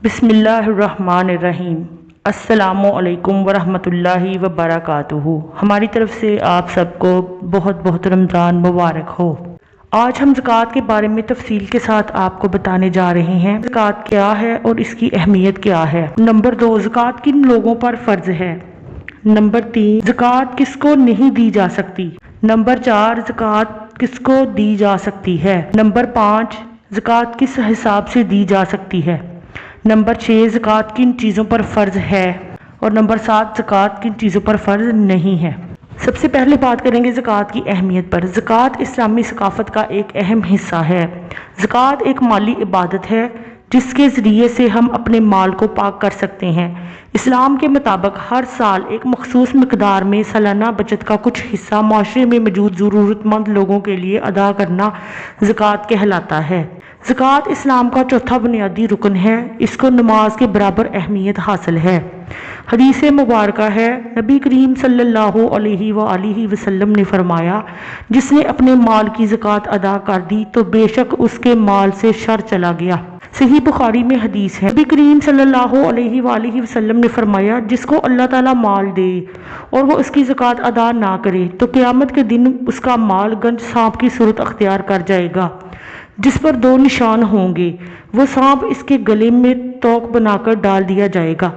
बिस्मिल्लाहिर्रहमानिर्रहीम। अस्सलामु अलैकुम वरहमतुल्लाहि वबरकातुहू। हमारी तरफ से आप सबको बहुत बहुत रमज़ान मुबारक हो। आज हम ज़कात के बारे में तफसील के साथ आपको बताने जा रहे हैं। ज़कात क्या है और इसकी अहमियत क्या है। नंबर 2, ज़कात किन लोगों पर फ़र्ज है। नंबर 3, ज़कात किसको नहीं दी जा सकती। नंबर 4, ज़कात किसको दी जा सकती है। नंबर 5, ज़कात किस हिसाब से दी जा सकती है। नंबर 6, ज़कात किन चीज़ों पर फ़र्ज है। और नंबर 7, ज़कात किन चीज़ों पर फ़र्ज नहीं है। सबसे पहले बात करेंगे ज़कात की अहमियत पर। ज़कात इस्लामी सकाफ़त का एक अहम हिस्सा है। ज़कात एक माली इबादत है जिसके ज़रिए से हम अपने माल को पाक कर सकते हैं। इस्लाम के मुताबिक हर साल एक मखसूस मिक़दार में सालाना बचत का कुछ हिस्सा माशरे में मौजूद ज़रूरतमंद लोगों के लिए अदा करना ज़कात कहलाता है। ज़कात इस्लाम का चौथा बुनियादी रुकन है। इसको नमाज के बराबर अहमियत हासिल है। हदीस मुबारका है, नबी करीम सल्लल्लाहु अलैहि वसल्लम ने फरमाया, जिसने अपने माल की ज़कात अदा कर दी तो बेशक उसके माल से शर चला गया। सही बुखारी में हदीस है, नबी करीम सल्लल्लाहु अलैहि वसल्लम ने फरमाया, जिसको अल्लाह ताला माल दे और वो उसकी ज़कात अदा ना करे तो क़यामत के दिन उसका माल गंज सांप की सूरत अख्तियार कर जाएगा जिस पर 2 निशान होंगे। वो सांप इसके गले में तोक बनाकर डाल दिया जाएगा।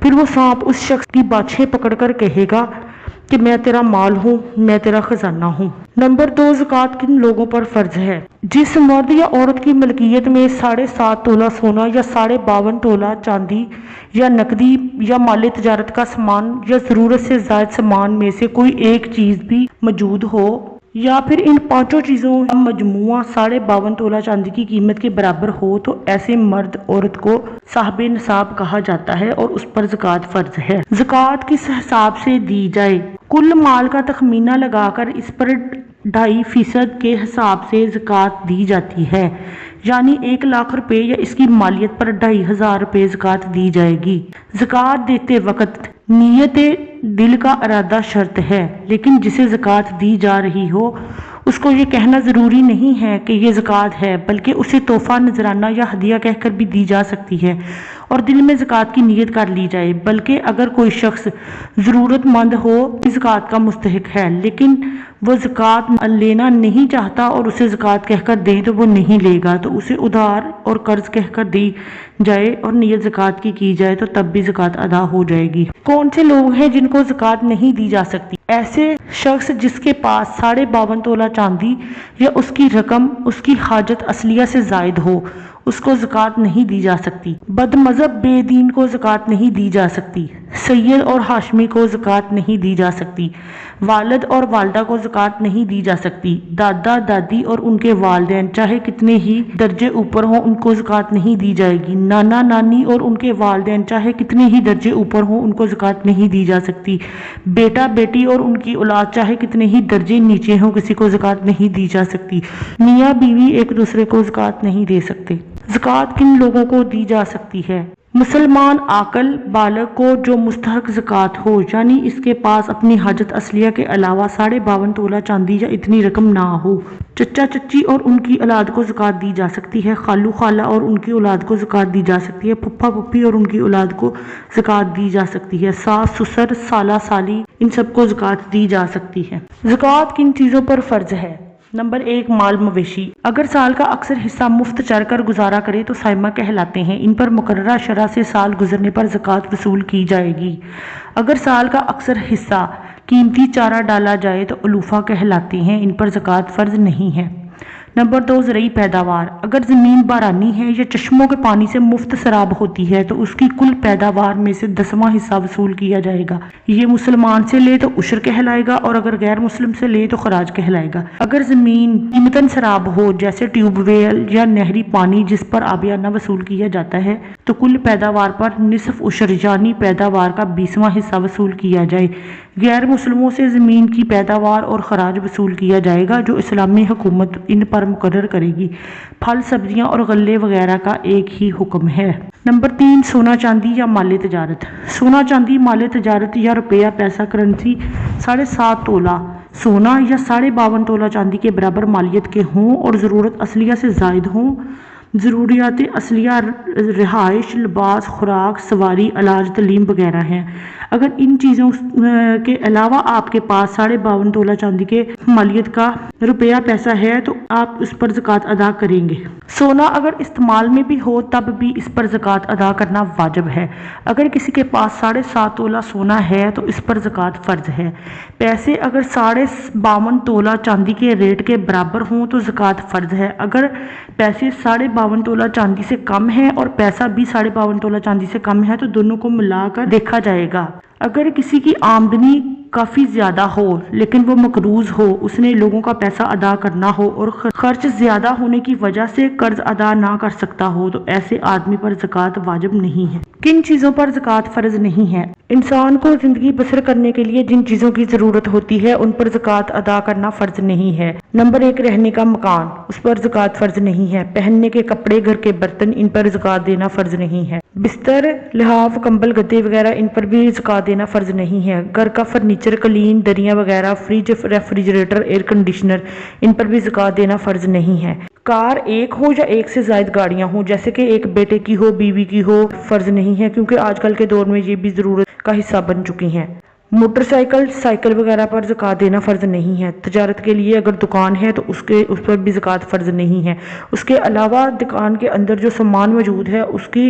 फिर वो सांप उस शख्स की बाछें पकड़कर कहेगा कि मैं तेरा माल हूँ, मैं तेरा खजाना हूँ। नंबर 2, ज़कात किन लोगों पर फ़र्ज है। जिस मर्द या औरत की मलकियत में 7.5 तोला सोना या 52.5 तोला चांदी या नकदी या माल तजारत का सामान या ज़रूरत से ज़ायद सामान में से कोई एक चीज़ भी मौजूद हो या फिर इन 5 चीज़ों का मजमुआ 52.5 तोला चांदी की कीमत के बराबर हो तो ऐसे मर्द औरत को साहिब निसाब कहा जाता है और उस पर ज़कात फ़र्ज है। ज़कात किस हिसाब से दी जाए। कुल माल का तखमीना लगाकर इस पर 2.5% के हिसाब से ज़कात दी जाती है, यानी 1 लाख रुपए या इसकी मालियत पर 2,500 रुपए ज़कात दी जाएगी। ज़कात देते वक्त नीयत दिल का इरादा शर्त है, लेकिन जिसे ज़कात दी जा रही हो उसको ये कहना ज़रूरी नहीं है कि ये ज़कात है, बल्कि उसे तोहफ़ा, नजराना या हदिया कहकर भी दी जा सकती है और दिल में ज़कात की नीयत कर ली जाए। बल्कि अगर कोई शख्स ज़रूरतमंद हो, ज़कात का मुस्तहिक है, लेकिन वो ज़कात लेना नहीं चाहता और उसे ज़कात कहकर दे तो वो नहीं लेगा, तो उसे उधार और कर्ज कहकर दी जाए और नीयत ज़कात की जाए तो तब भी ज़कात अदा हो जाएगी। कौन से लोग हैं जिनको ज़कात नहीं दी जा सकती। ऐसे शख्स जिसके पास 52.5 तोला चांदी या उसकी रकम उसकी हाजत असलिया से जायद हो, उसको ज़कात नहीं दी जा सकती। बदमज़हब बेदीन को ज़कात नहीं दी जा सकती। सैयद और हाशमी को ज़कात नहीं दी जा सकती। वालिद और वालदा को ज़कात नहीं दी जा सकती। दादा दादी और उनके वालिदैन चाहे कितने ही दर्जे ऊपर हों उनको ज़कात नहीं दी जाएगी। नाना नानी और उनके वालिदैन चाहे कितने ही दर्जे ऊपर हों उनको ज़कात नहीं दी जा सकती। बेटा बेटी और उनकी औलाद चाहे कितने ही दर्जे नीचे हों किसी को ज़कात नहीं दी जा सकती। मियाँ बीवी एक दूसरे को ज़कात नहीं दे सकते। ज़कात किन लोगों को दी जा सकती है। मुसलमान आकल बालग को जो मुस्तहक ज़कात हो, यानी इसके पास अपनी हाजत असलिया के अलावा 52.5 तोला चांदी या इतनी रकम ना हो। चचा चच्ची और उनकी औलाद को ज़कात दी जा सकती है। खालू खाला और उनकी औलाद को ज़कात दी जा सकती है। फुफ्फा फुफ्फी और उनकी औलाद को ज़कात दी जा सकती है। सास ससुर साला साली इन सबको ज़कात दी जा सकती है। ज़कात किन चीज़ों पर फ़र्ज है। नंबर 1, माल मवेशी। अगर साल का अक्सर हिस्सा मुफ्त चर कर गुजारा करे तो साइमा कहलाते हैं। इन पर मुकर्ररा शरह से साल गुजरने पर ज़कात वसूल की जाएगी। अगर साल का अक्सर हिस्सा कीमती चारा डाला जाए तो उलूफा कहलाते हैं। इन पर ज़कात फ़र्ज नहीं है। नंबर 2, ज़रई पैदावार। अगर ज़मीन बारानी है या चश्मों के पानी से मुफ्त सराब होती है तो उसकी कुल पैदावार में से 10वां हिस्सा वसूल किया जाएगा। ये मुसलमान से ले तो उशर कहलाएगा और अगर गैर मुस्लिम से ले तो खराज कहलाएगा। अगर ज़मीन कीमतन सराब हो जैसे ट्यूबवेल या नहरी पानी जिस पर आबियाना वसूल किया जाता है तो कुल पैदावार पर निसफ उशर यानी पैदावार का 20वां हिस्सा वसूल किया जाए। गैर मुस्लिमों से ज़मीन की पैदावार और खराज वसूल किया जाएगा जो इस्लामी हुकूमत इन पर मुकर्रर करेगी। फल सब्जियां और गल्ले वगैरह का एक ही हुक्म है। नंबर 3, सोना चांदी या माल तजारत। सोना चांदी माल तजारत या रुपया पैसा करेंसी 7.5 तोला सोना या 52.5 तोला चांदी के बराबर मालियत के हों और ज़रूरत असलिया से जायद हों ضروریات اصلیہ رہائش، لباس، خوراک، سواری، علاج، تعلیم وغیرہ ہیں۔ اگر ان چیزوں کے علاوہ آپ کے پاس 52.5 تولہ چاندی کے مالیت کا روپیہ پیسہ ہے تو آپ اس پر زکوٰۃ ادا کریں گے۔ سونا اگر استعمال میں بھی ہو تب بھی اس پر زکوٰۃ ادا کرنا واجب ہے۔ اگر کسی کے پاس 7.5 تولہ سونا ہے تو اس پر زکوٰۃ فرض ہے۔ پیسے اگر 52.5 تولہ چاندی کے ریٹ کے برابر ہوں تو زکوٰۃ فرض ہے۔ اگر پیسے 52.5 تولہ چاندی سے کم ہے اور پیسہ بھی 52.5 تولہ چاندی سے کم ہے تو دونوں کو ملا کر دیکھا جائے گا۔ اگر کسی کی آمدنی کافی زیادہ ہو لیکن وہ مقروض ہو، اس نے لوگوں کا پیسہ ادا کرنا ہو اور خرچ زیادہ ہونے کی وجہ سے قرض ادا نہ کر سکتا ہو تو ایسے آدمی پر زکوٰۃ واجب نہیں ہے۔ کن چیزوں پر زکوٰۃ فرض نہیں ہے؟ انسان کو زندگی بسر کرنے کے لیے جن چیزوں کی ضرورت ہوتی ہے ان پر زکوٰۃ ادا کرنا فرض نہیں ہے۔ نمبر 1، رہنے کا مکان، اس پر زکوٰۃ فرض نہیں ہے۔ پہننے کے کپڑے، گھر کے برتن، ان پر زکوٰۃ دینا فرض نہیں ہے۔ بستر، لحاف، کمبل، گدے وغیرہ ان پر بھی زکوٰۃ دینا فرض نہیں ہے۔ گھر کا فرنیچر، قالین، دریاں وغیرہ، فریج، ریفریجریٹر، ایئر کنڈیشنر، ان پر بھی زکوٰۃ دینا فرض نہیں ہے۔ کار ایک ہو یا ایک سے زائد گاڑیاں ہوں، جیسے کہ ایک بیٹے کی ہو، بیوی کی ہو، فرض نہیں ہے کیونکہ آج کل کے دور میں یہ بھی ضرورت کا حصہ بن چکی ہیں۔ موٹر سائیکل، سائیکل وغیرہ پر زکوٰۃ دینا فرض نہیں ہے۔ تجارت کے لیے اگر دکان ہے تو اس پر بھی زکوٰۃ فرض نہیں ہے۔ اس کے علاوہ دکان کے اندر جو سامان موجود ہے اس کی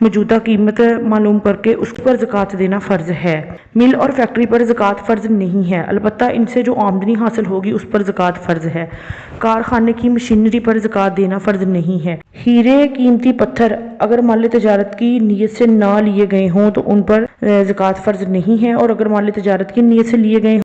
موجودہ قیمت معلوم کر کے اس پر زکوٰۃ دینا فرض ہے۔ مل اور فیکٹری پر زکوٰۃ فرض نہیں ہے، البتہ ان سے جو آمدنی حاصل ہوگی اس پر زکوٰۃ فرض ہے۔ کارخانے کی مشینری پر زکوٰۃ دینا فرض نہیں ہے۔ ہیرے، قیمتی پتھر اگر مال تجارت کی نیت سے نہ لیے گئے ہوں تو ان پر زکوٰۃ فرض نہیں ہے، اور اگر مال تجارت کی نیت سے لیے گئے